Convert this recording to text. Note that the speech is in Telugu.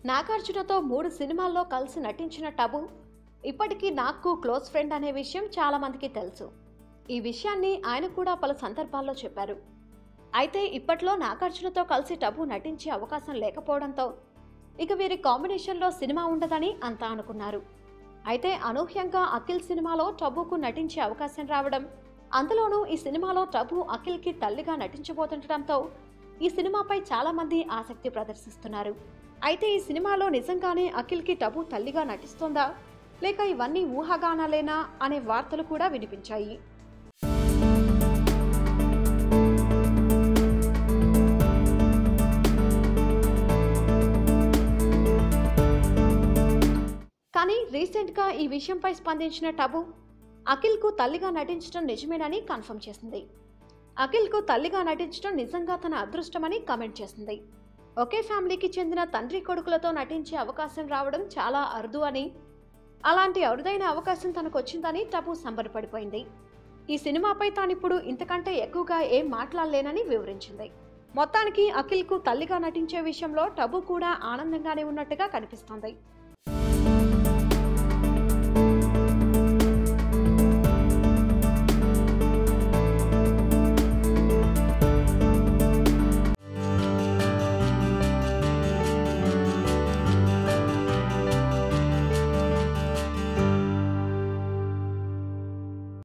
నాగార్జునతో 3 సినిమాల్లో కలిసి నటించిన టబు ఇప్పటికీ నాకు క్లోజ్ ఫ్రెండ్ అనే విషయం చాలా మందికి తెలుసు. ఈ విషయాన్ని ఆయన కూడా పలు సందర్భాల్లో చెప్పారు. అయితే ఇప్పట్లో నాగార్జునతో కలిసి టబు నటించే అవకాశం లేకపోవడంతో ఇక వీరి కాంబినేషన్లో సినిమా ఉండదని అంతా అనుకున్నారు. అయితే అనూహ్యంగా అఖిల్ సినిమాలో టబుకు నటించే అవకాశం రావడం, అందులోనూ ఈ సినిమాలో టబు అఖిల్కి తల్లిగా నటించబోతుండటంతో ఈ సినిమాపై చాలా మంది ఆసక్తి ప్రదర్శిస్తున్నారు. అయితే ఈ సినిమాలో నిజంగానే అఖిల్కి టబు తల్లిగా నటిస్తోందా లేక ఇవన్నీ ఊహాగానాలేనా అనే వార్తలు కూడా వినిపించాయి. కానీ రీసెంట్గా ఈ విషయంపై స్పందించిన టబు అఖిల్కు తల్లిగా నటించడం నిజమేనని కన్ఫర్మ్ చేసింది. అఖిల్కు తల్లిగా నటించడం నిజంగా తన అదృష్టమని కామెంట్ చేసింది. ఒకే ఫ్యామిలీకి చెందిన తండ్రి కొడుకులతో నటించే అవకాశం రావడం చాలా అరుదు అని, అలాంటి అరుదైన అవకాశం తనకు వచ్చిందని టబు సంబరపడిపోయింది. ఈ సినిమాపై తానిప్పుడు ఇంతకంటే ఎక్కువగా ఏం మాట్లాడలేనని వివరించింది. మొత్తానికి అఖిల్కు తల్లిగా నటించే విషయంలో టబు కూడా ఆనందంగానే ఉన్నట్టుగా కనిపిస్తోంది.